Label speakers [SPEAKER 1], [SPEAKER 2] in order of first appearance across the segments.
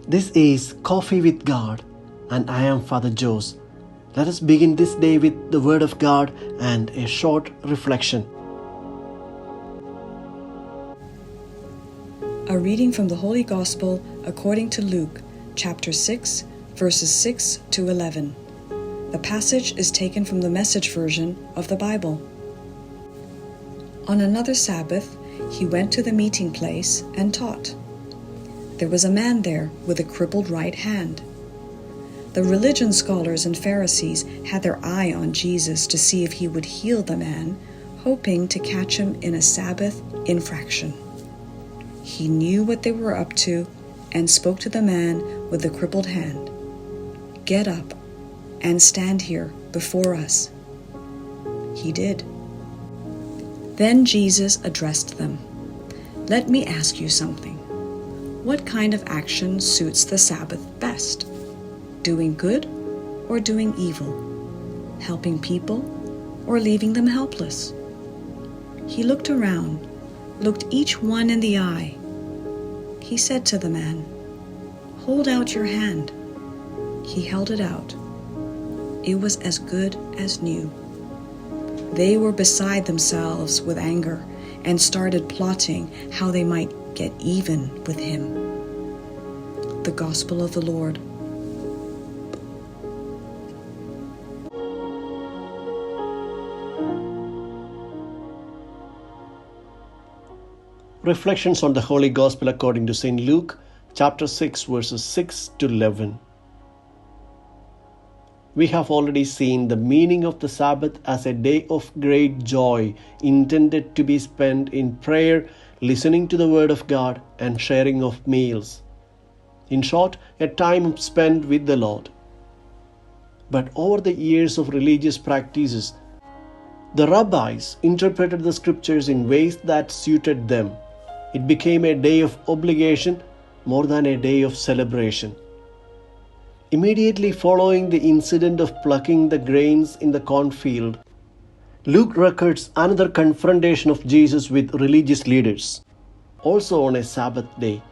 [SPEAKER 1] This is Coffee with God, and I am Father Jose. Let us begin this day with the Word of God and a short reflection.
[SPEAKER 2] A reading from the Holy Gospel according to Luke, chapter 6, verses 6 to 11. The passage is taken from the Message version of the Bible. On another Sabbath, he went to the meeting place and taught. There was a man there with a crippled right hand. The religion scholars and Pharisees had their eye on Jesus to see if he would heal the man, hoping to catch him in a Sabbath infraction. He knew what they were up to and spoke to the man with the crippled hand. "Get up and stand here before us." He did. Then Jesus addressed them. "Let me ask you something. What kind of action suits the Sabbath best? Doing good or doing evil? Helping people or leaving them helpless?" He looked around, looked each one in the eye. He said to the man, "Hold out your hand." He held it out. It was as good as new. They were beside themselves with anger and started plotting how they might get even with him. The Gospel of the Lord.
[SPEAKER 1] Reflections on the Holy Gospel according to St. Luke, chapter 6, verses 6 to 11. We have already seen the meaning of the Sabbath as a day of great joy, intended to be spent in prayer, listening to the Word of God, and sharing of meals. In short, a time spent with the Lord. But over the years of religious practices, the rabbis interpreted the scriptures in ways that suited them. It became a day of obligation more than a day of celebration. Immediately following the incident of plucking the grains in the cornfield, Luke records another confrontation of Jesus with religious leaders, also on a Sabbath day.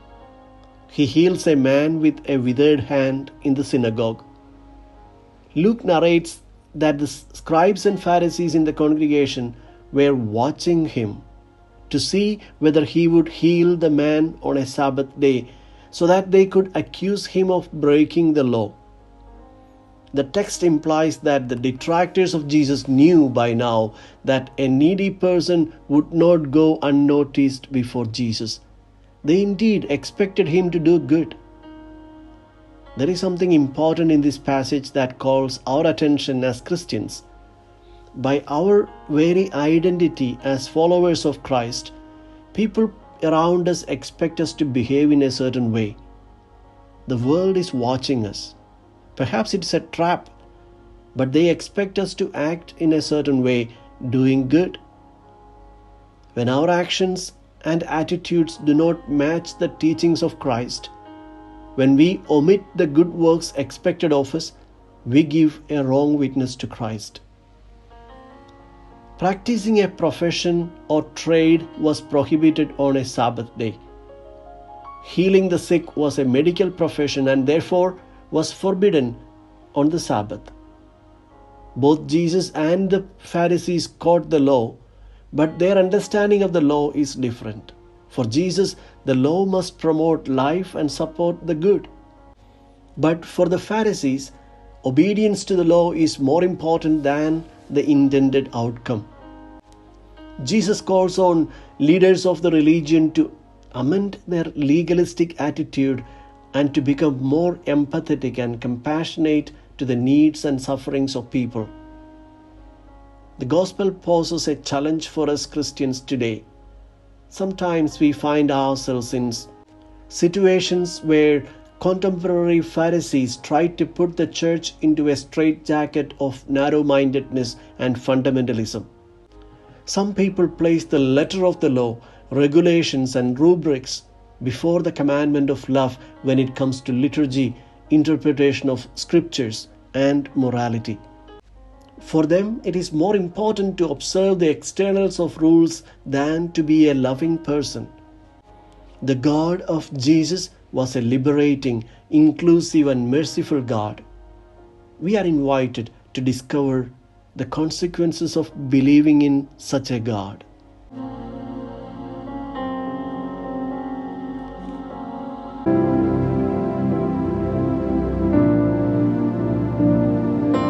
[SPEAKER 1] He heals a man with a withered hand in the synagogue. Luke narrates that the scribes and Pharisees in the congregation were watching him to see whether he would heal the man on a Sabbath day, so that they could accuse him of breaking the law. The text implies that the detractors of Jesus knew by now that a needy person would not go unnoticed before Jesus. They indeed expected him to do good. There is something important in this passage that calls our attention as Christians. By our very identity as followers of Christ, people around us expect us to behave in a certain way. The world is watching us. Perhaps it's a trap, but they expect us to act in a certain way, doing good. When our actions and attitudes do not match the teachings of Christ, when we omit the good works expected of us, we give a wrong witness to Christ. Practicing a profession or trade was prohibited on a Sabbath day. Healing the sick was a medical profession and therefore was forbidden on the Sabbath. Both Jesus and the Pharisees quote the law, but their understanding of the law is different. For Jesus, the law must promote life and support the good. But for the Pharisees, obedience to the law is more important than the intended outcome. Jesus calls on leaders of the religion to amend their legalistic attitude and to become more empathetic and compassionate to the needs and sufferings of people. The gospel poses a challenge for us Christians today. Sometimes we find ourselves in situations where contemporary Pharisees try to put the church into a straitjacket of narrow-mindedness and fundamentalism. Some people place the letter of the law, regulations and rubrics before the commandment of love when it comes to liturgy, interpretation of scriptures, and morality. For them, it is more important to observe the externals of rules than to be a loving person. The God of Jesus was a liberating, inclusive, and merciful God. We are invited to discover the consequences of believing in such a God.